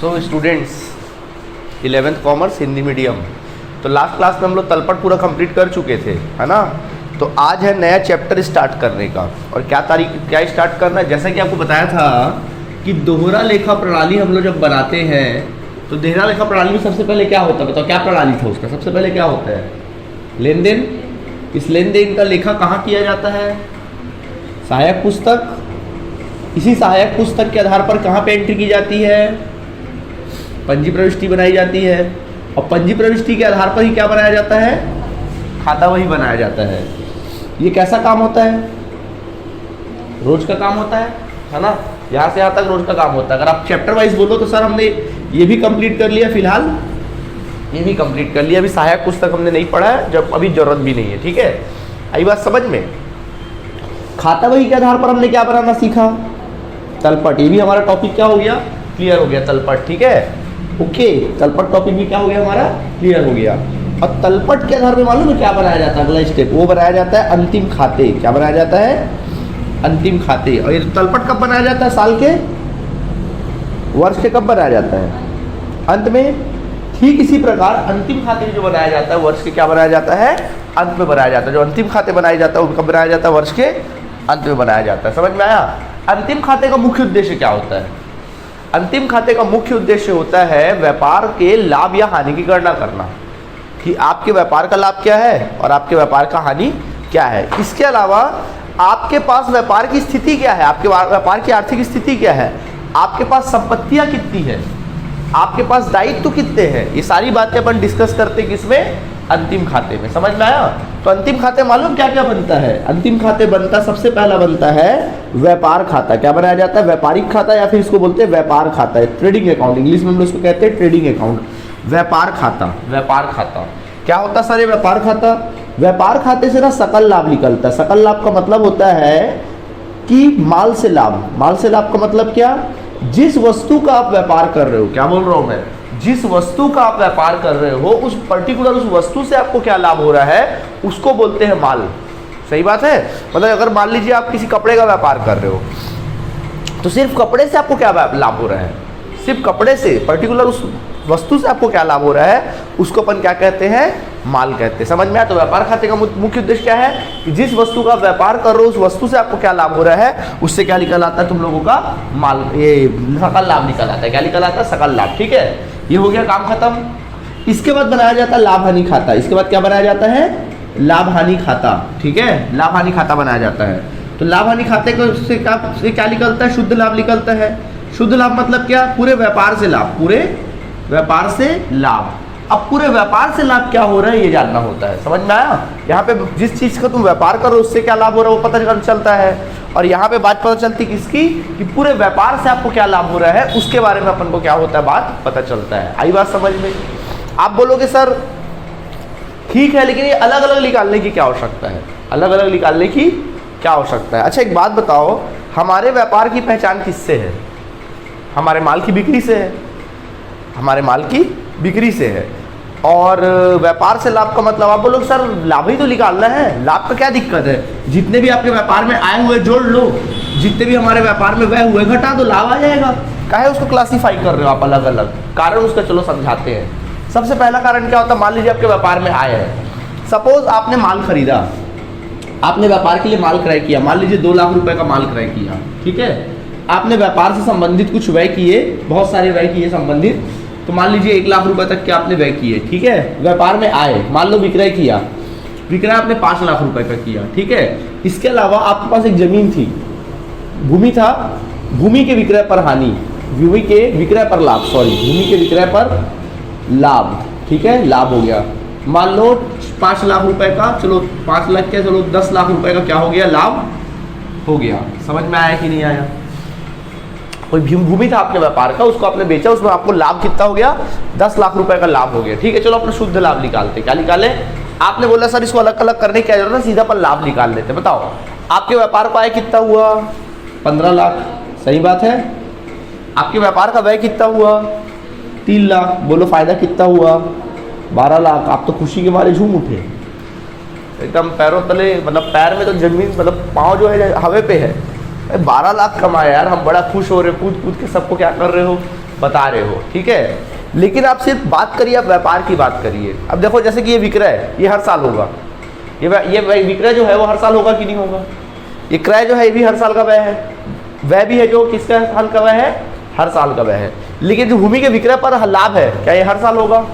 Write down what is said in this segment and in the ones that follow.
So students 11th commerce Hindi medium, तो last class में हम लोग तलपट पूरा कंप्लीट कर चुके थे, है ना। तो आज है नया चैप्टर स्टार्ट करने का। और क्या स्टार्ट करना है, जैसा कि आपको बताया था कि दोहरा लेखा प्रणाली हम लोग जब बनाते हैं तो दोहरा लेखा प्रणाली में सबसे पहले क्या होता है, बताओ क्या प्रणाली था उसका। सबसे पहले क्या होता है, लेन देन। इस लेन देन का लेखा कहाँ किया जाता है, सहायक पुस्तक। इसी सहायक पुस्तक के आधार पर कहाँ पे एंट्री की जाती है, पंजी प्रविष्टि बनाई जाती है। और पंजी प्रविष्टि के आधार पर ही क्या बनाया जाता है, खाता वही बनाया जाता है। ये कैसा काम होता है, रोज का काम होता है ना। यहाँ से यहाँ तक रोज का काम होता है। अगर आप चैप्टर वाइज बोलो तो सर हमने ये भी कंप्लीट कर लिया, फिलहाल ये भी कंप्लीट कर लिया। अभी सहायक पुस्तक हमने नहीं पढ़ा है, जब अभी जरूरत भी नहीं है, ठीक है। आई बात समझ में। खाता वही के आधार पर हमने क्या बनाना सीखा, तलपट। ये भी हमारा टॉपिक क्या हो गया, क्लियर हो गया, तलपट, ठीक है। ओके, तलपट टॉपिक भी क्या हो गया हमारा, क्लियर हो गया। और तलपट के आधार पर मालूम है क्या बनाया जाता है, अगला स्टेप वो बनाया जाता है अंतिम खाते। क्या बनाया जाता है, अंतिम खाते। और ये तलपट कब बनाया जाता है, साल के वर्ष के कब बनाया जाता है, अंत में। ठीक इसी प्रकार अंतिम खाते जो बनाया जाता है वर्ष के क्या बनाया जाता है, अंत में बनाया जाता है। जो अंतिम खाते बनाया जाता है उनका बनाया जाता है वर्ष के अंत में बनाया जाता है। समझ में आया। अंतिम खाते का मुख्य उद्देश्य क्या होता है, अंतिम खाते का मुख्य उद्देश्य होता है व्यापार के लाभ या हानि की गणना करना, कि आपके व्यापार का लाभ क्या है और आपके व्यापार का हानि क्या है। इसके अलावा आपके पास व्यापार की स्थिति क्या है, आपके व्यापार की आर्थिक स्थिति क्या है, आपके पास संपत्तियां कितनी है, आपके पास दायित्व कितने हैं। ये सारी बातें अपन डिस्कस करते हैं किसमें, अंतिम खाते में। समझ में आया। तो अंतिम खाते मालूम क्या क्या बनता है, अंतिम खाते बनता, सबसे पहला बनता है व्यापार खाता। क्या बनाया जाता है, व्यापारिक खाता, या फिर इसको बोलते हैं व्यापार खाता है, ट्रेडिंग अकाउंट, इंग्लिश में हम लोग इसको कहते हैं ट्रेडिंग अकाउंट। व्यापार खाता, व्यापार खाता क्या होता है सर, ये व्यापार खाता। व्यापार खाते से ना सकल लाभ निकलता है। सकल लाभ का मतलब होता है कि माल से लाभ। माल से लाभ का मतलब क्या, जिस वस्तु का आप व्यापार कर रहे हो, क्या बोल रहा हूं मैं, जिस वस्तु का आप व्यापार कर रहे हो उस पर्टिकुलर उस वस्तु से आपको क्या लाभ हो रहा है, उसको बोलते हैं माल। सही बात है। मतलब अगर मान लीजिए आप किसी कपड़े का व्यापार कर रहे हो तो सिर्फ कपड़े से आपको क्या लाभ हो रहा है, सिर्फ कपड़े से, पर्टिकुलर उस वस्तु से आपको क्या लाभ हो रहा है, उसको अपन क्या कहते हैं, माल कहते हैं। समझ में आया। तो व्यापार खाते का मुख्य उद्देश्य क्या है कि जिस वस्तु का व्यापार कर रहे हो उस वस्तु से आपको क्या लाभ हो रहा है, उससे क्या निकल आता है तुम लोगों का माल, ये सकल लाभ निकल आता है। क्या निकल आता है, सकल लाभ, ठीक है। ये हो गया काम खत्म। इसके बाद बनाया जाता है लाभ हानि खाता। इसके बाद क्या बनाया जाता है, लाभ हानि खाता, ठीक है। लाभ हानि खाता बनाया जाता है। तो लाभ हानि खाते से क्या निकलता है, शुद्ध लाभ निकलता है। शुद्ध लाभ मतलब क्या, पूरे व्यापार से लाभ, पूरे व्यापार से लाभ। अब पूरे व्यापार से लाभ क्या हो रहा है ये जानना होता है। समझ में आया। यहाँ पे जिस चीज का तुम व्यापार करो उससे क्या लाभ हो रहा है वो पता चलता है। और यहाँ पे बात पता चलती किसकी, कि पूरे व्यापार से आपको क्या लाभ हो रहा है उसके बारे में अपन को क्या होता है, बात पता चलता है। आई बात समझ में। आप बोलोगे सर ठीक है, लेकिन ये अलग अलग निकालने की क्या आवश्यकता है, अलग अलग निकालने की क्या आवश्यकता है। अच्छा एक बात बताओ, हमारे व्यापार की पहचान किससे है, हमारे माल की बिक्री से है, हमारे माल की बिक्री से है। और व्यापार से लाभ का मतलब, आप बोलोगे सर लाभ ही तो निकालना है, लाभ का क्या दिक्कत है, जितने भी आपके व्यापार में आए हुए जोड़ लो, जितने भी हमारे व्यापार में व्यय हुए घटा दो, लाभ आ जाएगा। काहे उसको क्लासीफाई कर रहे हो आप अलग अलग, कारण उसका चलो समझाते हैं। सबसे पहला कारण क्या होता है, मान लीजिए आपके व्यापार में आए हैं, सपोज आपने माल खरीदा, आपने व्यापार के लिए माल क्रय किया, मान लीजिए 2 लाख रुपए का माल क्रय किया, ठीक है। आपने व्यापार से संबंधित कुछ व्यय किए, बहुत सारे व्यय किए संबंधित, तो मान लीजिए 1 लाख रुपए तक के आपने व्यय किए, ठीक है। व्यापार में आए, मान लो विक्रय किया, विक्रय आपने 5 लाख रुपए का किया, ठीक है। इसके अलावा आपके पास एक जमीन थी, भूमि था, भूमि के विक्रय पर हानि, भूमि के विक्रय पर लाभ, सॉरी भूमि के विक्रय पर लाभ, ठीक है, लाभ हो गया। मान लो 5 लाख रुपए का, चलो 5 लाख क्या, चलो 10 लाख रुपए का क्या हो गया, लाभ हो गया। समझ में आया कि नहीं आया। कोई भूमि था आपके व्यापार का, उसको आपने बेचा, उसमें आपको लाभ कितना हो गया, 10 लाख रुपए का लाभ हो गया, ठीक है। चलो अपना शुद्ध लाभ निकालते, क्या निकाले, आपने बोला सर इसको अलग अलग करने की क्या जरूरत है, सीधा अपन लाभ निकाल लेते। बताओ आपके व्यापार का आय कितना हुआ, 15 लाख, सही बात है। आपके व्यापार का व्यय कितना हुआ, 3 लाख, बोलो फायदा कितना हुआ, 12 लाख। आप तो खुशी के मारे झूम उठे, एकदम पैरों तले, मतलब पैर में तो जमीन, मतलब पाँव जो है हवे पे है। 12 लाख कमाया यार, हम बड़ा खुश हो रहे, कूद कूद के सबको क्या कर रहे हो, बता रहे हो, ठीक है। लेकिन आप सिर्फ बात करिए, आप व्यापार की बात करिए। अब देखो जैसे कि ये विक्रय है, ये हर साल होगा, ये विक्रय जो है वो हर साल होगा कि नहीं होगा। ये क्रय जो है ये भी हर साल का व्यय है, व्यय भी है जो किसका साल का व्यय है, हर साल का व्यय है। लेकिन जो भूमि के विक्रय पर लाभ है, क्या ये हर साल होगा?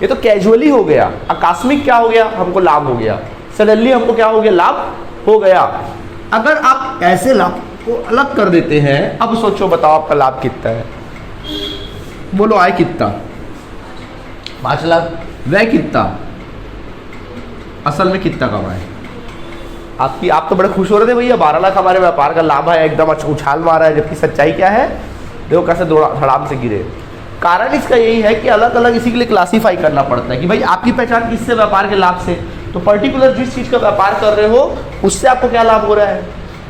ये तो कैजुअली हो गया, आकस्मिक क्या हो गया, हमको लाभ हो गया, सडनली हमको क्या हो गया, लाभ हो गया। अगर आप ऐसे लाभ को अलग कर देते हैं, अब सोचो बताओ आपका लाभ कितना है, बोलो आय कितना, 5 लाख, व्यय कितना, असल में कितना कमाए। आप तो बड़े खुश हो रहे थे भैया 12 लाख हमारे व्यापार का लाभ है, एकदम उछाल मारा है, जबकि सच्चाई क्या है, देखो कैसे धड़ाम से गिरे। कारण इसका यही है कि अलग अलग इसी के लिए क्लासीफाई करना पड़ता है कि भाई आपकी पहचान किससे, व्यापार के लाभ से। तो पर्टिकुलर जिस चीज़ का व्यापार कर रहे हो उससे आपको क्या लाभ हो रहा है,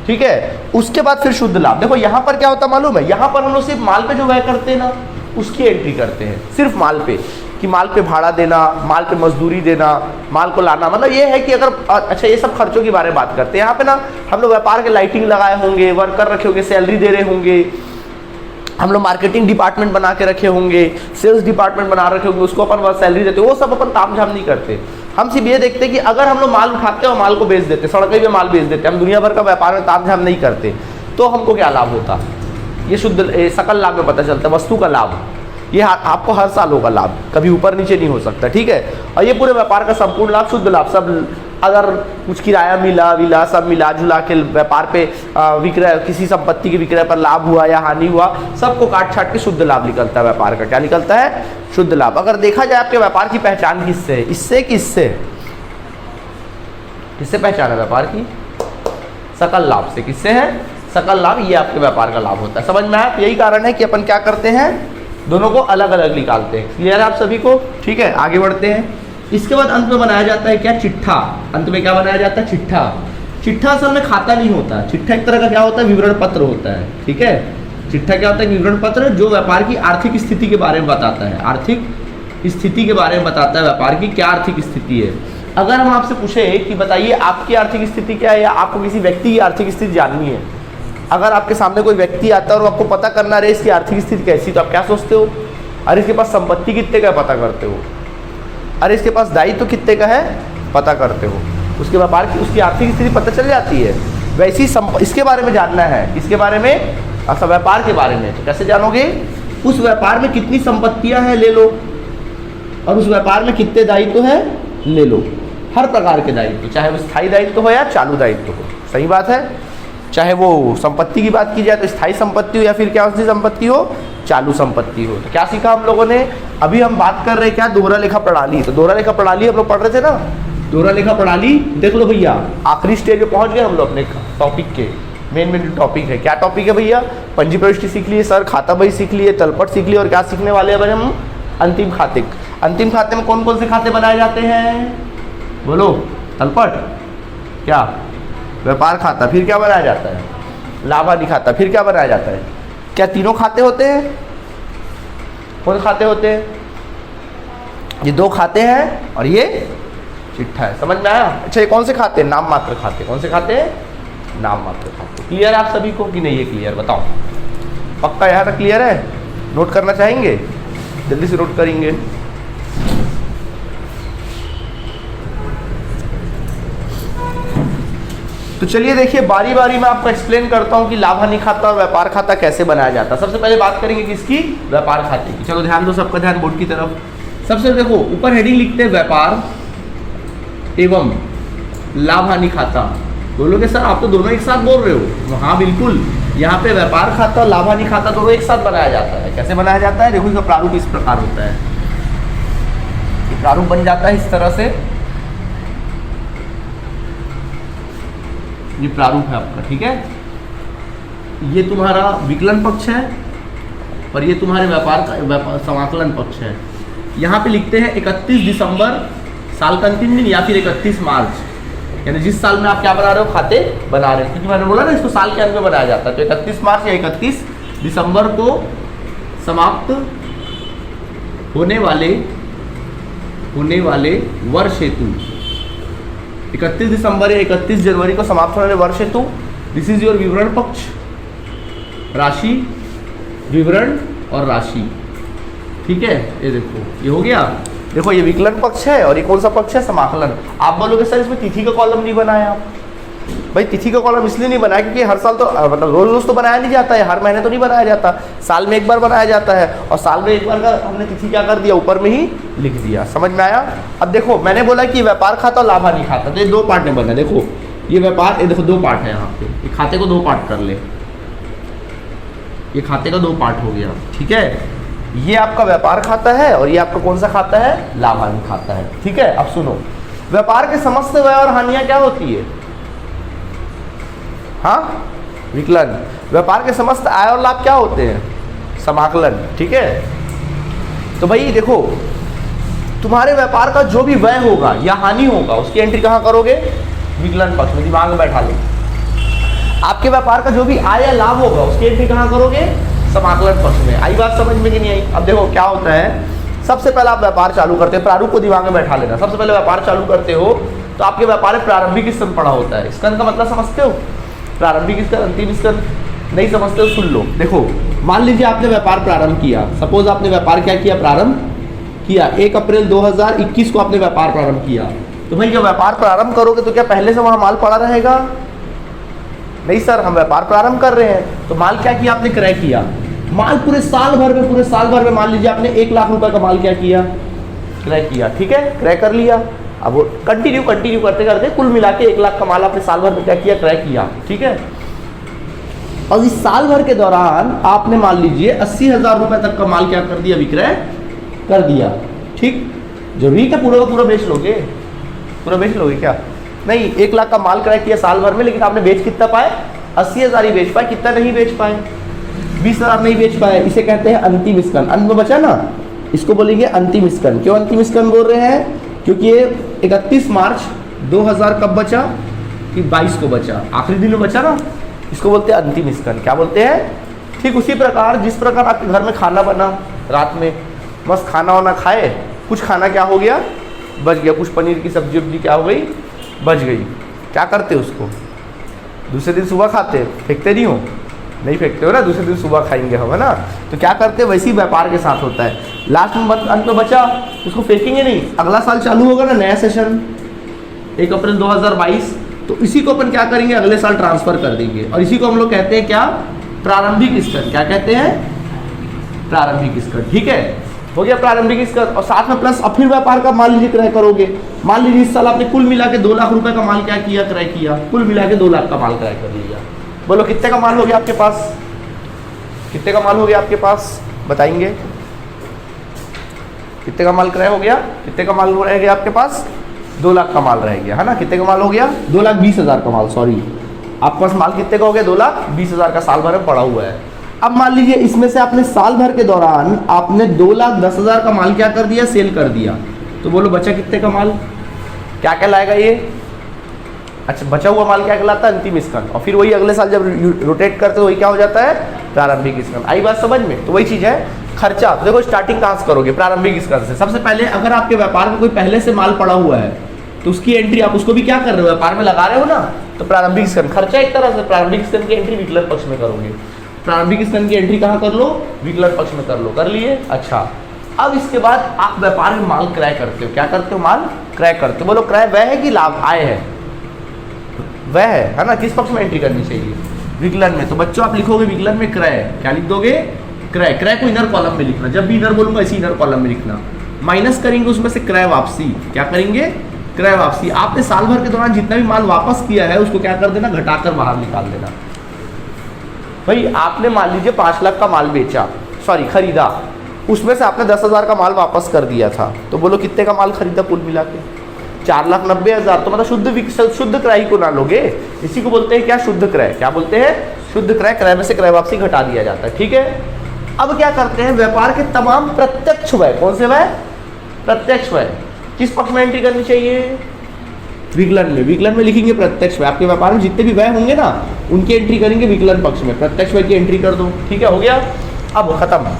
ठीक है। उसके बाद फिर शुद्ध लाभ। देखो यहाँ पर क्या होता है मालूम है, यहाँ पर हम लोग सिर्फ माल पे जो व्यय करते हैं ना उसकी एंट्री करते हैं, सिर्फ माल पे, कि माल पे भाड़ा देना, माल पे मजदूरी देना, माल को लाना, मतलब ये है कि अगर अच्छा ये सब खर्चों के बारे में बात करते हैं। यहाँ पे ना हम लोग व्यापार के लाइटिंग लगाए होंगे, वर्कर रखे होंगे, सैलरी दे रहे होंगे, हम लोग मार्केटिंग डिपार्टमेंट बना के रखे होंगे, सेल्स डिपार्टमेंट बना रखे होंगे, उसको अपन सैलरी देते, वो सब अपन ताम झाम नहीं करते। हम सिर्फ ये देखते कि अगर हम लोग माल उठाते हैं और माल को बेच देते, सड़कें पे माल बेच देते, हम दुनिया भर का व्यापार में ताम झाम नहीं करते, तो हमको क्या लाभ होता, ये शुद्ध सकल लाभ में पता चलता है, वस्तु का लाभ। ये आपको हर साल होगा लाभ, कभी ऊपर नीचे नहीं हो सकता, ठीक है। और ये पूरे व्यापार का संपूर्ण लाभ, शुद्ध लाभ, सब अगर कुछ किराया मिला विला सब मिला जुला के व्यापार पे विक्रय, किसी संपत्ति के विक्रय पर लाभ हुआ या हानि हुआ, सबको काट छाट के शुद्ध लाभ निकलता है। व्यापार का क्या निकलता है, शुद्ध लाभ। अगर देखा जाए आपके व्यापार की पहचान किससे है, इससे कि इससे, किससे पहचान है व्यापार की, सकल लाभ से। किससे है, सकल लाभ, ये आपके व्यापार का लाभ होता है। समझ में आया? यही कारण है कि अपन क्या करते हैं, दोनों को अलग अलग निकालते हैं। क्लियर है आप सभी को? ठीक है, आगे बढ़ते हैं। इसके बाद अंत में बनाया जाता है क्या, चिट्ठा। अंत में क्या बनाया जाता है, चिट्ठा। चिट्ठा असल में खाता नहीं होता, चिट्ठा एक तरह का क्या होता है, विवरण पत्र होता है, ठीक है। चिट्ठा क्या होता है, विवरण पत्र, जो व्यापार की आर्थिक स्थिति के बारे में बताता है, आर्थिक स्थिति के बारे में बताता है, व्यापार की क्या आर्थिक स्थिति है। अगर हम आपसे पूछे कि बताइए आपकी आर्थिक स्थिति क्या है, या आपको किसी व्यक्ति की आर्थिक स्थिति जाननी है, अगर आपके सामने कोई व्यक्ति आता है और आपको पता करना रहे इसकी आर्थिक स्थिति कैसी, तो आप क्या सोचते हो, अरे इसके पास संपत्ति कितने का पता करते हो, अरे इसके पास दायित्व कितने का है पता करते हो, उसके व्यापार की उसकी आर्थिक स्थिति पता चल जाती है। वैसी इसके बारे में जानना है, इसके बारे में, अच्छा व्यापार के बारे में, तो कैसे जानोगे, उस व्यापार में कितनी संपत्तियां हैं ले लो, और उस व्यापार में कितने दायित्व है ले लो। हर प्रकार के दायित्व, चाहे वो स्थायी दायित्व हो या चालू दायित्व हो, सही बात है। चाहे वो संपत्ति की बात की जाए तो स्थायी संपत्ति हो, या फिर क्या उसकी संपत्ति हो, चालू संपत्ति हो। तो क्या सीखा हम लोगों ने, अभी हम बात कर रहे हैं क्या, दोहरा लेखा प्रणाली। तो दोहरा लेखा प्रणाली हम लोग पढ़ रहे थे ना, दोहरा लेखा प्रणाली देख लो भैया, आखिरी स्टेज पे पहुंच गए हम लोग अपने टॉपिक के। मेन टॉपिक है, क्या टॉपिक है भैया, पंजी प्रविष्टि सीख लिए सर, खाता बही सीख लिए, तलपट सीख लिए, और क्या सीखने वाले हैं हम, अंतिम खाते। अंतिम खाते में कौन कौन से खाते बनाए जाते हैं, बोलो, तलपट, क्या व्यापार खाता, फिर क्या बनाया जाता है, लाभ हानि खाता, फिर क्या बनाया जाता है, क्या तीनों खाते होते हैं, कौन खाते होते हैं, ये 2 खाते हैं और ये चिट्ठा है। समझ में आया? अच्छा ये कौन से खाते हैं, नाम मात्र खाते। कौन से खाते हैं, नाम मात्र खाते। क्लियर है आप सभी को कि नहीं, ये क्लियर बताओ, पक्का यहाँ तक क्लियर है? नोट करना चाहेंगे, जल्दी से नोट करेंगे। तो चलिए देखिए, बारी बारी मैं आपको एक्सप्लेन करता हूं कि लाभ हानि खाता और व्यापार खाता कैसे बनाया जाता है। सबसे पहले बात करेंगे किसकी, व्यापार खाते की। चलो ध्यान दो, सबका ध्यान बोर्ड की तरफ। सबसे देखो ऊपर हेडिंग लिखते हैं व्यापार एवं लाभ हानि खाता। बोलोगे सर आप तो दोनों एक साथ बोल रहे हो, हाँ बिल्कुल, यहाँ पे व्यापार खाता और लाभ हानि खाता दोनों एक साथ बनाया जाता है। कैसे बनाया जाता है, देखो इसका प्रारूप इस प्रकार होता है, प्रारूप बन जाता है इस तरह से, ये प्रारूप है आपका, ठीक है। ये तुम्हारा विकलन पक्ष है और ये तुम्हारे व्यापार का समाकलन पक्ष है। यहाँ पे लिखते हैं 31 दिसंबर साल का अंतिम दिन, या फिर 31 मार्च, यानी जिस साल में आप क्या बना रहे हो, खाते बना रहे हो, क्योंकि मैंने बोला ना इसको साल के अंत में बनाया जाता है। तो 31 मार्च या 31 दिसंबर को समाप्त होने वाले वर्ष हेतु, 31 दिसंबर या 31 जनवरी को समाप्त होने वाले वर्ष हेतु, दिस इज योर विवरण पक्ष, राशि विवरण और राशि, ठीक है। ये देखो ये हो गया। देखो ये विकलन पक्ष है और ये कौन सा पक्ष है, समाकलन। आप बोलोगे सर इसमें तिथि का कॉलम नहीं बनाया आप। भाई तिथि का कॉलम इसलिए नहीं बनाया क्योंकि हर साल तो मतलब रोज रोज तो बनाया नहीं जाता है, हर महीने तो नहीं बनाया जाता, साल में एक बार बनाया जाता है। और साल में एक बार का हमने तिथि क्या कर दिया, ऊपर में ही लिख दिया। समझ में आया। अब देखो मैंने बोला कि व्यापार खाता और लाभ हानि खाता, तो ये दो पार्ट में बना। देखो ये व्यापार, ये देखो दो पार्ट है यहाँ पे। ये खाते को दो पार्ट कर ले, ये खाते का दो पार्ट हो गया, ठीक है। ये आपका व्यापार खाता है और ये आपका कौन सा खाता है, लाभ हानि खाता है, ठीक है। अब सुनो, व्यापार के समस्त व्यय और हानियां क्या होती है, हाँ विकलन। व्यापार के समस्त आय और लाभ क्या होते हैं, समाकलन, ठीक है। तो भाई देखो तुम्हारे व्यापार का जो भी व्यय होगा या हानि होगा उसकी एंट्री कहाँ करोगे, विकलन पक्ष में, दिमाग में बैठा लो। आपके व्यापार का जो भी आय या लाभ होगा उसकी एंट्री कहाँ करोगे, समाकलन पक्ष में। आई बात समझ में कि नहीं आई। अब देखो क्या होता है, सबसे पहले आप व्यापार चालू करते हो, प्रारूप को दिमाग में बैठा लेना। सबसे पहले व्यापार चालू करते हो तो आपके व्यापार में प्रारंभिक स्कंद पड़ा होता है। स्कंद का मतलब समझते हो, प्रारंभिक स्कंद, अंतिम स्कंद। नहीं समझते हो सुन लो। देखो मान लीजिए आपने व्यापार प्रारंभ किया, सपोज आपने व्यापार क्या किया, प्रारंभ किया 1 अप्रैल 2021 को आपने व्यापार प्रारंभ किया। तो भाई जब व्यापार प्रारंभ करोगे तो क्या पहले से वहां माल पड़ा रहेगा, नहीं सर, हम व्यापार प्रारंभ कर रहे हैं। तो माल क्या किया आपने, क्रय किया। माल पूरे साल भर में मान लीजिए आपने 1 लाख रुपए का माल क्या किया, क्रय किया, ठीक है, क्रय कर लिया। अब वो कंटिन्यू करते करते कुल मिला के 1 लाख का माल आपने साल भर में क्या किया, क्रय किया, ठीक है। और इस साल भर के दौरान आपने मान लीजिए 80,000 रुपए तक का माल क्या कर दिया, विक्रय कर दिया, ठीक। जरूरी क्या पूरा का पूरा बेच लोगे, पूरा बेच लोगे क्या, नहीं। 1 लाख का माल क्रय किया साल भर में, लेकिन आपने बेच कितना पाए, 80,000 ही बेच पाए। कितना नहीं बेच पाए, 20,000 नहीं बेच पाए। इसे कहते हैं अंतिम स्कंद। अंत में बचा ना, इसको बोलेंगे अंतिम स्कंद। क्यों अंतिम स्कंद बोल रहे हैं, क्योंकि ये 31 मार्च 2000 कब बचा, कि 22 को बचा, आखिरी दिन में बचा ना, इसको बोलते हैं अंतिम स्कंद। क्या बोलते हैं, ठीक उसी प्रकार जिस प्रकार आपके घर में खाना बना, रात में मस्त खाना वाना खाए, कुछ खाना क्या हो गया, बच गया, कुछ पनीर की सब्जी वब्जी क्या हो गई, बच गई। क्या करते उसको, दूसरे दिन सुबह खाते, फेंकते नहीं हो, नहीं फेंकते हो ना, दूसरे दिन सुबह खाएंगे हम, है ना। तो क्या करते, वैसे ही व्यापार के साथ होता है। लास्ट में अंत में बचा, उसको फेंकेंगे नहीं, अगला साल चालू होगा ना, नया सेशन 1 अप्रैल 2022, तो इसी को अपन क्या करेंगे, अगले साल ट्रांसफर कर देंगे। और इसी को हम लोग कहते हैं क्या, प्रारंभिक स्कंद। क्या कहते हैं, प्रारंभिक स्कंद, ठीक है। हो गया प्रारंभिक स्कंद। और साथ में प्लस अब फिर व्यापार का मान लीजिए क्रय करोगे। मान लीजिए इस साल आपने कुल मिला के 2 लाख रुपए का माल क्या किया, क्रय किया, कुल मिला के 2 लाख का माल क्रय कर लिया। बोलो कितने का माल हो गया आपके पास, कितने का माल हो गया आपके पास, बताएंगे कितने का माल क्रय हो गया, कितने का माल रह गया आपके पास, 2 लाख का माल रह गया, है ना। कितने का माल हो गया, 2,20,000 का माल, सॉरी आपके पास माल कितने का हो गया, 2,20,000 का साल भर में पड़ा हुआ है। अब मान लीजिए इसमें से आपने साल भर के दौरान आपने 2,10,000 का माल क्या कर दिया, सेल कर दिया। तो बोलो बचा कितने का माल, क्या कहलाएगा ये, अच्छा बचा हुआ माल क्या कहलाता है, अंतिम स्कंद। और फिर वही अगले साल जब रोटेट करते हो वही क्या हो जाता है, प्रारंभिक स्कंद। आई बात समझ में। तो वही चीज है खर्चा। तो देखो स्टार्टिंग कहाँ से करोगे, प्रारंभिक स्कंद से। सबसे पहले अगर आपके व्यापार में कोई पहले से माल पड़ा हुआ है तो उसकी एंट्री आप उसको भी क्या कर रहे हो, व्यापार में लगा रहे हो ना, तो प्रारंभिक स्कंद खर्चा एक तरह से। प्रारंभिक स्कंद की एंट्री विकलन पक्ष में करोगे। प्रारंभिक स्कंद की एंट्री कहाँ कर लो, विकलन पक्ष में कर लो, कर लिए। अच्छा अब इसके बाद आप व्यापार में माल क्रय करते हो। क्या करते हो, माल क्रय करते हो। बोलो क्रय वह है कि लाभ, आय है, वह है ना। किस पक्ष में एंट्री करनी चाहिए, विकलन में। तो बच्चों आप लिखोगे विकलन में क्रय, क्या लिख दोगे, क्रय। क्रय को इनर कॉलम में लिखना, जब भी इनर बोलूंगा इसी इनर कॉलम में लिखना। माइनस करेंगे उसमें से क्रय वापसी। क्या करेंगे, क्रय वापसी। आपने साल भर के दौरान जितना भी माल वापस किया है उसको क्या कर देना, घटाकर बाहर निकाल देना। भाई आपने मान लीजिए 5 लाख का माल बेचा, सॉरी खरीदा, उसमें से आपने 10,000 का माल वापस कर दिया था। तो बोलो कितने का माल खरीदा कुल मिला के, 4,90,000। तो मतलब शुद्ध क्रय को ना लोगे, इसी को बोलते हैं क्या, शुद्ध क्रय। क्या बोलते हैं, शुद्ध क्रय। क्रय में से क्रय वापसी घटा दिया जाता है, ठीक है। अब क्या करते हैं, व्यापार के तमाम प्रत्यक्ष व्यय, कौन से व्यय, प्रत्यक्ष व्यय, किस पक्ष में एंट्री करनी चाहिए, विकलन में। विकलन में लिखेंगे प्रत्यक्ष व्यय। आपके व्यापार में जितने भी व्यय होंगे ना उनकी एंट्री करेंगे विकलन पक्ष में। प्रत्यक्ष व्यय की एंट्री कर दो, ठीक है, हो गया। अब खत्म।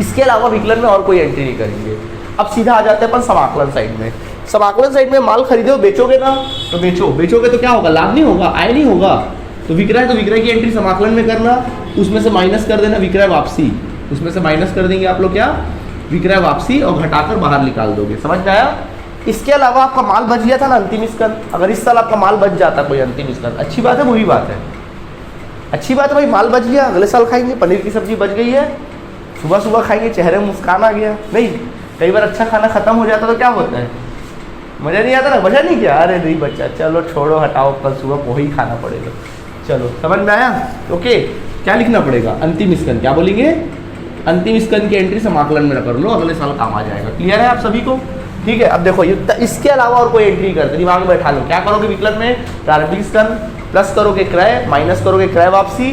इसके अलावा विकलन में और कोई एंट्री नहीं करेंगे। अब सीधा आ जाते हैं अपन समाकलन साइड में। समाकलन साइड में माल खरीदे हो, बेचोगे ना, तो बेचोगे तो क्या होगा, लाभ नहीं होगा, आय नहीं होगा। तो विक्रय की एंट्री समाकलन में करना, उसमें से माइनस कर देना विक्रय वापसी। उसमें से माइनस कर देंगे आप लोग क्या, विक्रय वापसी, और घटाकर बाहर निकाल दोगे। समझ में आया? इसके अलावा आपका माल बच गया था ना अंतिम स्कंद, अगर इस साल आपका माल बच जाता कोई अंतिम स्कंद, अच्छी बात है, बुरी बात है? अच्छी बात है भाई, माल बच गया, अगले साल खाएंगे, पनीर की सब्जी बच गई है, सुबह सुबह खाएंगे, चेहरे में मुस्कान आ गया। नहीं, कई बार अच्छा खाना खत्म हो जाता तो क्या होता है, मज़ा नहीं आता ना, मज़ा नहीं क्या, अरे नहीं बच्चा, चलो छोड़ो हटाओ, कल सुबह वही खाना पड़ेगा। चलो समझ में आया? ओके, क्या लिखना पड़ेगा, अंतिम स्कंद, क्या बोलेंगे, अंतिम स्कंद की एंट्री समाकलन में कर लो, अगले साल काम आ जाएगा। क्लियर है आप सभी को? ठीक है। अब देखो इसके अलावा और कोई एंट्री करते, दिमाग में बैठा लो, क्या करोगे विकलन में, प्रारंभिक स्कंद प्लस करोगे क्रय, माइनस करोगे क्रय वापसी,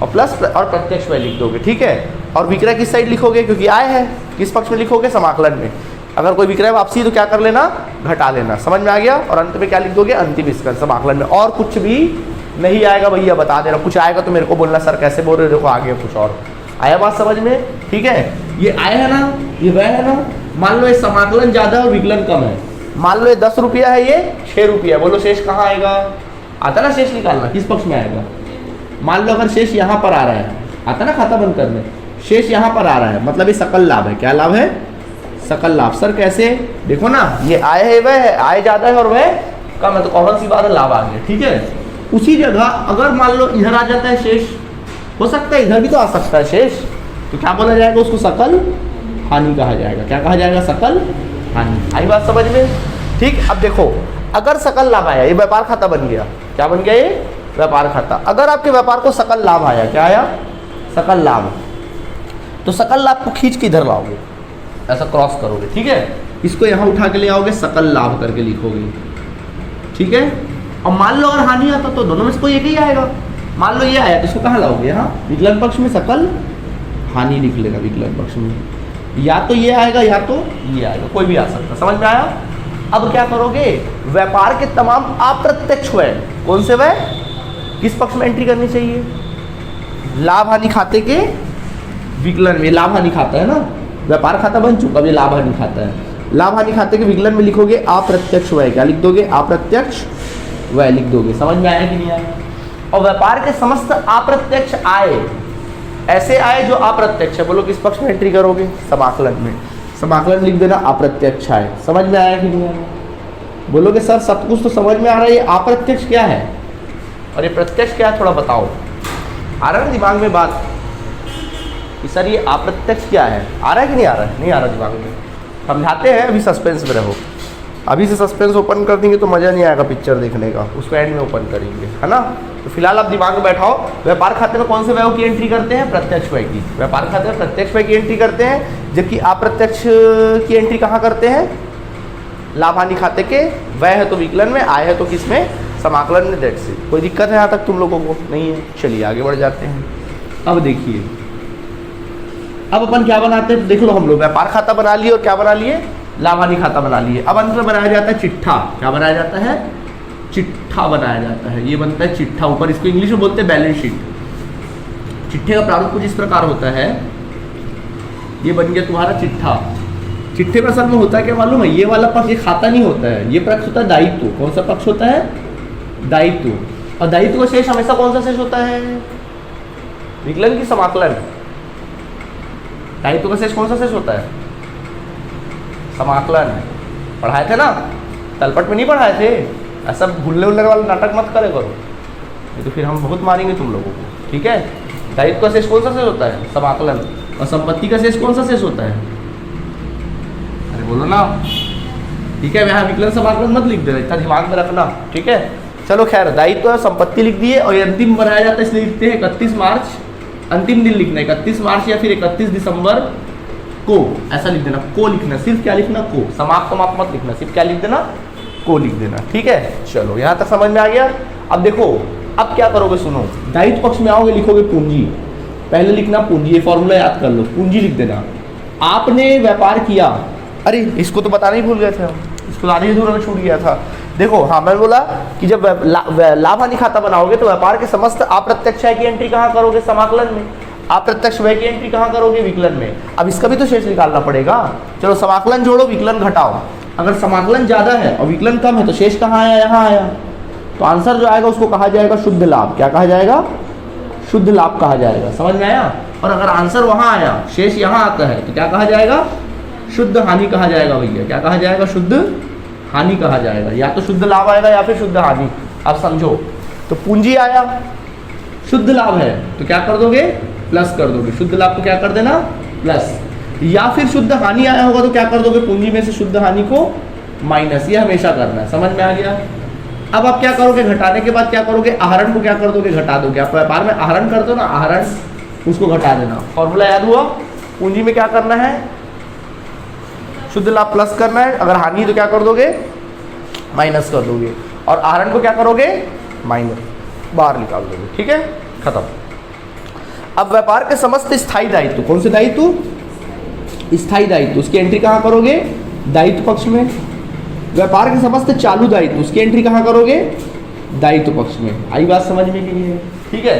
और प्लस और प्रत्यक्ष व्यय लिख दोगे। ठीक है। और विक्रय किस साइड लिखोगे, क्योंकि आय है, किस पक्ष में लिखोगे, समाकलन में। अगर कोई विक्रय वापसी तो क्या कर लेना, घटा लेना। समझ में आ गया? और अंत में क्या लिख दोगे, अंतिम स्कंद समाकलन में। और कुछ भी नहीं आएगा भैया, बता दे रहा, कुछ आएगा तो मेरे को बोलना, सर कैसे बोल रहे हो, देखो आगे कुछ और आया, बात समझ में? ठीक है। ये आय है ना, ये वह है ना, मान लो ये समाकलन ज्यादा और विकलन कम है, मान लो ये 10 रुपया है, ये 6 रुपया, बोलो शेष कहाँ आएगा, आता ना शेष निकालना, किस पक्ष में आएगा। मान लो अगर शेष यहाँ पर आ रहा है, आता ना खाता बंद करने, शेष यहाँ पर आ रहा है, मतलब ये सकल लाभ है। क्या लाभ है, सकल लाभ। सर कैसे, देखो ना, ये आय है, वह है, आय ज्यादा है और वह कम है, तो कौन सी बात है, लाभ आ गया। ठीक है। उसी जगह अगर मान लो इधर आ जाता है शेष, हो सकता है इधर भी तो आ सकता है शेष, तो क्या बोला जाएगा, उसको सकल हानि कहा जाएगा। क्या कहा जाएगा, सकल हानि। आई बात समझ में? ठीक। अब देखो, अगर सकल लाभ आया, ये व्यापार खाता बन गया, क्या बन गया, ये व्यापार खाता। अगर आपके व्यापार को सकल लाभ आया, क्या आया, सकल लाभ, तो सकल लाभ को खींच के इधर लाओगे, ऐसा क्रॉस करोगे। ठीक है। इसको यहाँ उठा के ले आओगे, सकल लाभ करके लिखोगे। ठीक है। और मान लो अगर हानि आता तो दोनों में से कोई एक ही आएगा। मान लो ये आया तो इसको कहाँ लाओगे, यहाँ विकलन पक्ष में सकल हानि लिख लेना, विकलन पक्ष में या तो ये आएगा या तो ये आएगा, कोई भी आ सकता। समझ में आया? अब क्या करोगे, व्यापार के तमाम अप्रत्यक्ष व्यय, कौन से व्यय, किस पक्ष में एंट्री करनी चाहिए, लाभ हानि खाते के विकलन में। लाभ हानि खाता है ना, व्यापार खाता बन चुका, अब ये लाभ हानि खाता है, लाभ हानि खाते के विकलन में लिखोगे अप्रत्यक्ष व्यय। क्या लिख दोगे, अप्रत्यक्ष व्यय लिख दोगे। समझ में आया कि नहीं आया? और व्यापार के समस्त अप्रत्यक्ष आय, ऐसे आय जो अप्रत्यक्ष है, बोलो किस पक्ष में एंट्री करोगे, समाकलन में। समाकलन लिख देना, अप्रत्यक्ष आय। समझ में आया कि नहीं आया? बोलोगे सर सब कुछ तो समझ में आ रहा है, ये अप्रत्यक्ष क्या है और ये प्रत्यक्ष क्या है, थोड़ा बताओ। आ रहा है ना दिमाग में बात कि सर ये अप्रत्यक्ष क्या है, आ रहा है कि नहीं आ रहा है? नहीं आ रहा दिमाग में, समझाते हैं, अभी सस्पेंस में रहो। अभी से सस्पेंस ओपन कर देंगे तो मज़ा नहीं आएगा पिक्चर देखने का, उसको एंड में ओपन करेंगे, है ना। तो फिलहाल आप दिमाग में बैठाओ, व्यापार खाते में कौन से व्यय की एंट्री करते हैं, प्रत्यक्ष व्यय की। व्यापार खाते में प्रत्यक्ष व्यय की एंट्री करते हैं, जबकि अप्रत्यक्ष की एंट्री कहाँ करते हैं, लाभ हानि खाते के। व्यय है तो विकलन में, आय है तो किस में, समाकलन में। डेट से कोई दिक्कत है यहाँ तक तुम लोगों को? नहीं है। चलिए आगे बढ़ जाते हैं। अब देखिए, अब अपन क्या बनाते हैं, देख लो, हम लोग व्यापार खाता बना लिए और क्या बना लिए, लाभ हानि खाता बना लिए। अब अंत में बनाया जाता है चिट्ठा। क्या बनाया जाता है, चिट्ठा बनाया जाता है। ये बनता है चिट्ठा, ऊपर इसको इंग्लिश में बोलते हैं बैलेंस शीट। चिट्ठे का प्रारूप कुछ इस प्रकार होता है, ये बन गया तुम्हारा चिट्ठा। चिट्ठे में असल में होता है क्या मालूम है, ये वाला पक्ष, ये खाता नहीं होता है, ये पक्ष होता है दायित्व। कौन सा पक्ष होता है, दायित्व। और दायित्व का शेष हमेशा कौन सा शेष होता है, विकलन की समाकलन। दायित्व का शेष कौन सा शेष होता है, समाकलन। पढ़ाए थे ना, तलपट में नहीं पढ़ाए थे, ऐसा भूलने उलने वाला नाटक मत करे करो, नहीं तो फिर हम बहुत मारेंगे तुम लोगों को। ठीक है। दायित्व का शेष कौन सा शेष होता है, समाकलन। और संपत्ति का शेष कौन सा शेष होता है, अरे बोलो ना। ठीक है, यहाँ विकलन समाकलन मत लिख देना, इतना दिमाग में रखना। ठीक है। चलो खैर, दायित्व और संपत्ति लिख दिए, और ये अंतिम बनाया जाता है इसलिए लिखते हैं 31 मार्च, अंतिम दिन लिखना है 31 मार्च या फिर 31 दिसंबर को, ऐसा लिख देना। को लिखना, सिर्फ क्या लिखना, को। समाप्त समाप्त मत लिखना, सिर्फ क्या लिख देना, को लिख देना। ठीक है। चलो यहाँ तक समझ में आ गया। अब देखो, अब क्या करोगे, सुनो। दायित्व पक्ष में आओगे, लिखोगे पूंजी। पहले लिखना पूंजी, ये फॉर्मूला याद कर लो, पूंजी लिख देना। आपने व्यापार किया, अरे इसको तो बताना ही भूल गए थे हम, इसको आधे अधूरा में छूट गया था। देखो, हाँ मैं बोला कि जब लाभ हानि खाता बनाओगे तो व्यापार के समस्त अप्रत्यक्ष आय की एंट्री कहाँ करोगे, समाकलन में। अप्रत्यक्ष व्यय की एंट्री कहाँ करोगे, विकलन में। अब इसका भी तो शेष निकालना पड़ेगा। चलो समाकलन जोड़ो, विकलन घटाओ। अगर समाकलन ज्यादा है और विकलन कम है तो शेष कहाँ आया, यहाँ आया। तो आंसर जो आएगा उसको कहा जाएगा शुद्ध लाभ। क्या कहा जाएगा, शुद्ध लाभ कहा जाएगा। समझ में आया? और अगर आंसर वहां आया, शेष यहाँ आता है, तो क्या कहा जाएगा? शुद्ध हानि कहा जाएगा भैया। क्या कहा जाएगा? शुद्ध हानि कहा जाएगा। या तो शुद्ध लाभ आएगा या फिर शुद्ध हानि, आप समझो। तो पूंजी आया, शुद्ध लाभ है तो क्या कर दोगे? प्लस कर दोगे। शुद्ध लाभ को क्या कर देना? प्लस। या फिर शुद्ध हानि आया होगा तो क्या कर दोगे? पूंजी में से शुद्ध हानि को माइनस। ये हमेशा करना है। समझ में आ गया? अब आप क्या करोगे? घटाने के बाद क्या करोगे? आहरण को क्या कर दोगे? घटा दोगे। आप व्यापार में आहरण करते हो ना, आहरण उसको घटा देना। फॉर्मूला याद हुआ? पूंजी में क्या करना है? शुद्ध लाभ प्लस करना है, अगर हानि तो क्या कर दोगे? माइनस कर दोगे। और आहरण को क्या करोगे? माइनस, बाहर निकाल दोगे। ठीक है, खत्म। अब व्यापार के समस्त स्थायी दायित्व, कौन से दायित्व? स्थायी दायित्व, उसकी एंट्री कहाँ करोगे? दायित्व पक्ष में। व्यापार के समस्त चालू दायित्व, उसकी एंट्री कहाँ करोगे? दायित्व पक्ष में। आई बात समझ में कि नहीं है? ठीक है,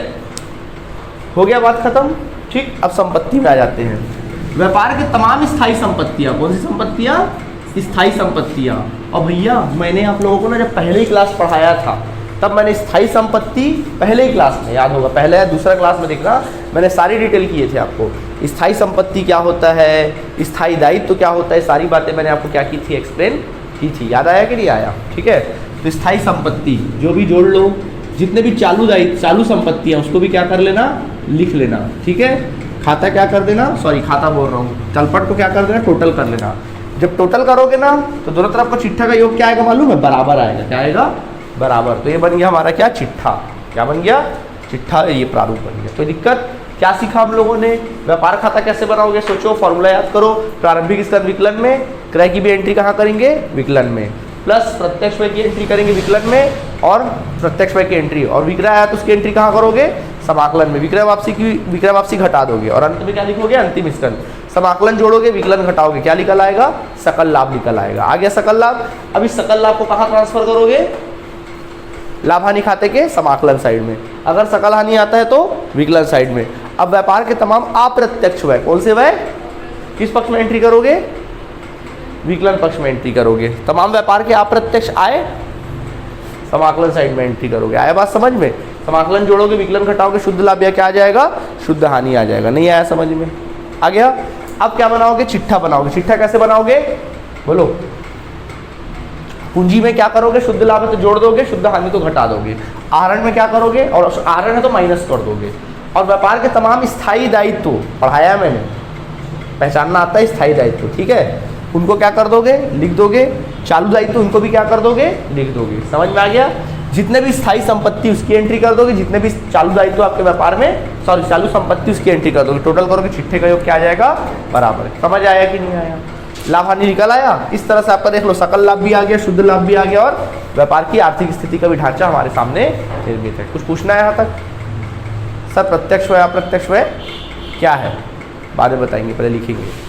हो गया बात खत्म। ठीक, अब संपत्ति में आ जाते हैं। व्यापार के तमाम स्थायी संपत्तियां, कौन सी संपत्तियां? स्थायी संपत्तियां। और भैया मैंने आप लोगों को ना जब पहले ही क्लास पढ़ाया था, तब मैंने स्थायी संपत्ति पहले ही क्लास में, याद होगा पहले या दूसरा क्लास में देखना, मैंने सारी डिटेल किए थे आपको। स्थायी संपत्ति क्या होता है, स्थायी दायित्व क्या होता है, सारी बातें मैंने आपको क्या की थी? एक्सप्लेन की थी। याद आया कि नहीं आया? ठीक है, तो स्थायी संपत्ति जो भी जोड़ लो, जितने भी चालू दायित्व, चालू संपत्ति है उसको भी क्या कर लेना? लिख लेना। ठीक है, खाता क्या कर देना? सॉरी, खाता बोल रहा हूँ, तलपट को क्या कर देना? टोटल कर लेना। जब टोटल करोगे ना तो दोनों तरफ का चिट्ठा का योग क्या आएगा मालूम है? बराबर आएगा। क्या आएगा? बराबर। तो ये बन गया हमारा क्या? चिट्ठा। क्या बन गया? चिट्ठा। ये प्रारूप बन गया। कोई दिक्कत? क्या सीखा हम लोगों ने? व्यापार खाता कैसे बनाओगे? सोचो, फॉर्मूला याद करो। प्रारंभिक स्तर विकलन में, क्रय की भी एंट्री कहाँ करेंगे? विकलन में। प्लस प्रत्यक्ष व्यय की एंट्री करेंगे विकलन में, और प्रत्यक्ष व्यय की एंट्री, और विक्रय आया तो उसकी एंट्री कहाँ करोगे? समाकलन में। विक्रय वापसी घटा दोगे, और अंत में क्या लिखोगे? अंतिम स्कंद। समाकलन जोड़ोगे, विकलन घटाओगे, क्या निकल आएगा? सकल लाभ निकल आएगा। आ गया सकल लाभ। अब इस सकल लाभ को कहाँ ट्रांसफर करोगे? लाभ हानि खाते के समाकलन साइड में। अगर सकल हानि आता है तो विकलन साइड में। अब व्यापार के तमाम अप्रत्यक्ष व्यय, कौन से व्यय? किस पक्ष में एंट्री करोगे? विकलन पक्ष में एंट्री करोगे। तमाम व्यापार के अप्रत्यक्ष आय समाकलन साइड में एंट्री करोगे। आया बात समझ में? समाकलन जोड़ोगे, विकलन घटाओगे, शुद्ध लाभ क्या आ जाएगा? शुद्ध हानि आ जाएगा। नहीं आया समझ में? आ गया। अब क्या बनाओगे? चिट्ठा बनाओगे। चिट्ठा कैसे बनाओगे? बोलो। पूंजी में क्या करोगे? शुद्ध लाभ है तो जोड़ दोगे, शुद्ध हानि तो घटा दोगे। आहरण में क्या करोगे? और आहरण है तो माइनस कर दोगे। और व्यापार के तमाम स्थायी दायित्व पढ़ाया मैंने, पहचानना आता है स्थायी दायित्व। ठीक है, उनको क्या कर दोगे? लिख दोगे। चालू दायित्व उनको भी क्या कर दोगे? लिख दोगे। समझ में आ गया? जितने भी स्थायी संपत्ति उसकी एंट्री कर दोगे, जितने भी चालू दायित्व आपके व्यापार में, सॉरी चालू संपत्ति उसकी एंट्री कर दोगे। टोटल करोगे, चिट्ठे का योग क्या आ जाएगा? बराबर। समझ आया कि नहीं आया? लाभ हानि निकल आया। इस तरह से आपका देख लो, सकल लाभ भी आ गया, शुद्ध लाभ भी आ गया, और व्यापार की आर्थिक स्थिति का भी ढांचा हमारे सामने निर्मित है। कुछ पूछना है यहाँ तक? सर प्रत्यक्ष व्यय अप्रत्यक्ष व्यय क्या है? बाद में बताएंगे, पहले लिखेंगे।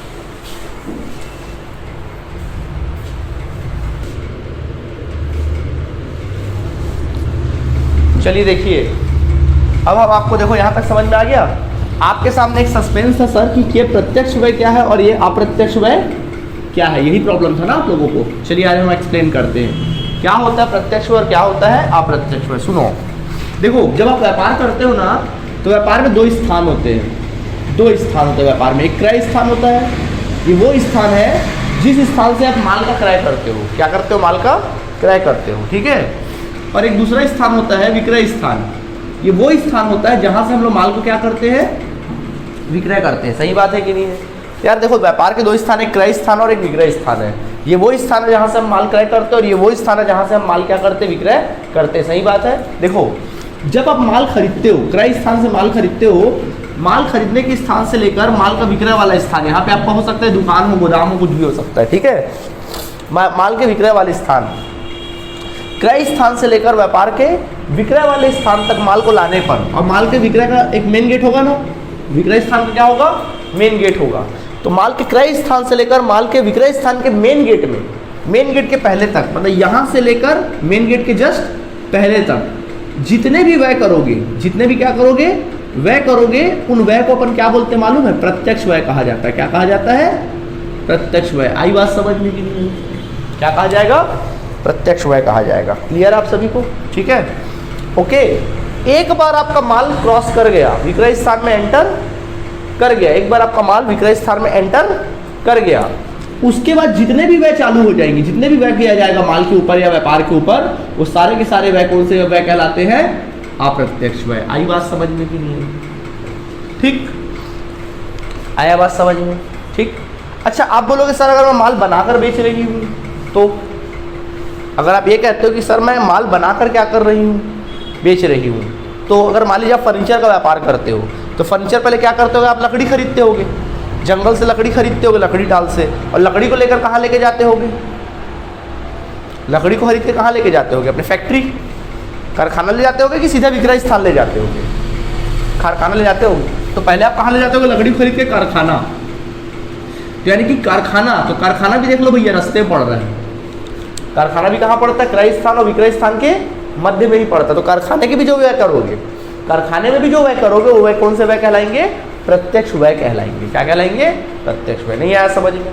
चलिए देखिए, अब हम आपको देखो यहाँ तक समझ में आ गया। आपके सामने एक सस्पेंस था सर कि ये प्रत्यक्ष व्यय क्या है और ये अप्रत्यक्ष व्यय क्या है, यही प्रॉब्लम था ना आप लोगों को। चलिए आज हम एक्सप्लेन करते हैं क्या होता है प्रत्यक्ष व्यय और क्या होता है अप्रत्यक्ष व्यय। सुनो, देखो जब आप व्यापार करते हो ना तो व्यापार में दो स्थान होते हैं। दो स्थान होते हैं व्यापार में। एक क्रय स्थान होता है, ये वो स्थान है जिस स्थान से आप माल का क्रय करते हो। क्या करते हो? माल का क्रय करते हो, ठीक है। और एक दूसरा स्थान होता है विक्रय स्थान। ये वो स्थान होता है जहाँ से हम लोग माल को क्या करते हैं? विक्रय करते हैं। सही बात है कि नहीं है यार? देखो व्यापार के दो स्थान, एक क्रय स्थान और एक विक्रय स्थान है। ये वो स्थान है जहाँ से हम माल क्रय करते हैं और ये वो स्थान है जहाँ से हम माल क्या करते हैं? विक्रय करते हैं। सही बात है। देखो जब आप माल खरीदते हो, क्रय स्थान से माल खरीदते हो, माल खरीदने के स्थान से लेकर माल का विक्रय वाला स्थान, यहाँ पे आपका हो सकता है दुकान हो, गोदाम हो, कुछ भी हो सकता है, ठीक है। माल के विक्रय वाले स्थान, क्रय स्थान से लेकर व्यापार के विक्रय वाले स्थान तक माल को लाने पर, और माल के विक्रय का एक मेन गेट होगा ना, विक्रय स्थान का क्या होगा? मेन गेट होगा। तो माल के क्रय स्थान से लेकर माल के विक्रय स्थान के मेन गेट में, मेन गेट के पहले तक, मतलब यहाँ से लेकर मेन गेट के जस्ट पहले तक जितने भी व्यय करोगे, जितने भी क्या करोगे? व्यय करोगे, उन व्यय को अपन क्या बोलते हैं मालूम है? प्रत्यक्ष व्यय कहा जाता है। क्या कहा जाता है? प्रत्यक्ष व्यय। आई बात समझ में कि नहीं? क्या कहा जाएगा? प्रत्यक्ष व्यय कहा जाएगा। क्लियर आप सभी को? ठीक है, ओके। एक बार आपका माल क्रॉस कर गया, विक्रय स्थान में एंटर कर गया, एक बार आपका माल विक्रय स्थान में एंटर कर गया, उसके बाद जितने भी व्यय चालू हो जाएंगे, जितने भी व्यय किया जाएगा माल के ऊपर या व्यापार के ऊपर, वो सारे के सारे व्यय कौन से व्यय कहलाते हैं? अप्रत्यक्ष व्यय। आई बात समझ में कि नहीं? ठीक, आया बात समझ में? ठीक। अच्छा, आप बोलोगे सर अगर मैं माल बनाकर बेच रही हूँ तो, अगर आप ये कहते हो कि सर मैं माल बनाकर क्या कर रही हूँ, बेच रही हूँ, तो अगर मान लीजिए आप फर्नीचर का व्यापार करते हो तो फर्नीचर पहले क्या करते हो? आप लकड़ी खरीदते होगे, जंगल से लकड़ी खरीदते होगे, लकड़ी डाल से, और लकड़ी को लेकर कहाँ लेके जाते होगे? लकड़ी को खरीद के कहाँ लेके जाते होगे? अपने फैक्ट्री, कारखाना ले जाते होगे कि सीधा विक्रय स्थान ले जाते होगे? कारखाना ले जाते होगे। तो पहले आप कहाँ ले जाते होगे? लकड़ी खरीद के कारखाना। तो यानी कि कारखाना, तो कारखाना भी देख लो भैया रास्ते में पड़ रहा है। कारखाना भी कहाँ पड़ता है? क्रय स्थान और विक्रय स्थान के मध्य में ही पड़ता है। तो कारखाने के भी जो व्यय करोगे, कारखाने में भी जो व्यय करोगे, वो व्यय कौन से व्यय कहलाएंगे? प्रत्यक्ष व्यय कहलाएंगे। क्या कहलाएंगे? प्रत्यक्ष व्यय। नहीं आया समझ में?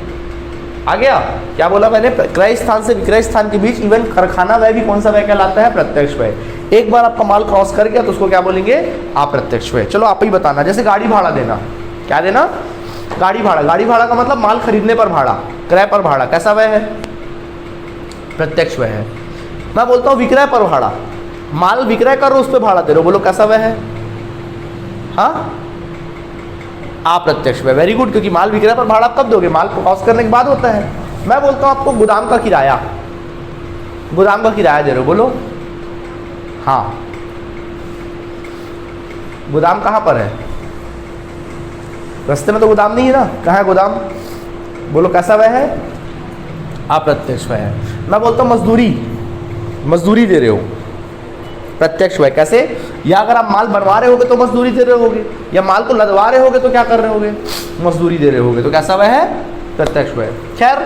आ गया? क्या बोला मैंने? क्रय स्थान से विक्रय स्थान के बीच इवन कारखाना व्यय भी कौन सा व्यय कहलाता है? प्रत्यक्ष व्यय। एक बार आपका माल क्रॉस कर गया तो उसको क्या बोलेंगे? अप्रत्यक्ष व्यय। चलो आप ही बताना। जैसे गाड़ी भाड़ा देना, क्या देना? गाड़ी भाड़ा। गाड़ी भाड़ा का मतलब माल खरीदने पर भाड़ा, क्रय पर भाड़ा, कैसा व्यय है? प्रत्यक्ष व्यय है। मैं बोलता हूँ विक्रय पर भाड़ा, माल विक्रय कर रहे हो उस पर भाड़ा दे रहे हो, बोलो कैसा व्यय है? हाँ, अप्रत्यक्ष व्यय। वेरी गुड, क्योंकि माल विक्रय पर भाड़ा कब दोगे? माल क्रॉस करने के बाद होता है। मैं बोलता हूँ आपको गोदाम का किराया, गोदाम का किराया दे रहे हो, बोलो हाँ। गोदाम कहाँ पर है? रास्ते में तो गोदाम नहीं है ना, कहाँ है गोदाम? बोलो कैसा व्यय है? अप्रत्यक्ष व्यय है। मैं बोलता हूँ मजदूरी, मजदूरी दे रहे हो, प्रत्यक्ष व्यय। कैसे? या अगर आप माल बनवा रहे होगे तो मजदूरी दे रहे होगे, या माल को लदवा रहे होगे तो क्या कर रहे होगे? मजदूरी दे रहे होगे। तो कैसा व्यय है? प्रत्यक्ष व्यय। खैर,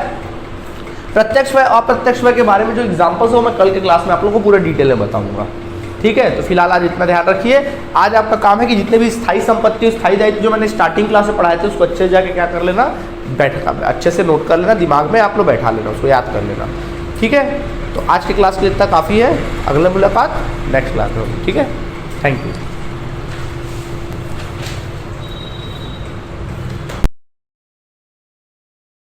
प्रत्यक्ष व्यय अप्रत्यक्ष व्यय के बारे में जो एग्जांपल्स हो मैं कल के क्लास में आप लोगों को पूरे डिटेल में बताऊंगा। ठीक है, तो फिलहाल आज इतना ध्यान रखिए। आज आपका काम है कि जितने भी स्थायी संपत्ति, स्थायी दायित्व जो मैंने स्टार्टिंग क्लास में पढ़ाए थे उसको अच्छे से जाके क्या कर लेना, अच्छे से नोट कर लेना, दिमाग में आप लोग बैठा लेना, उसको याद कर लेना। ठीक है, तो आज की क्लास के लिए इतना काफ़ी है। अगले मुलाकात नेक्स्ट क्लास में। ठीक है, थैंक यू।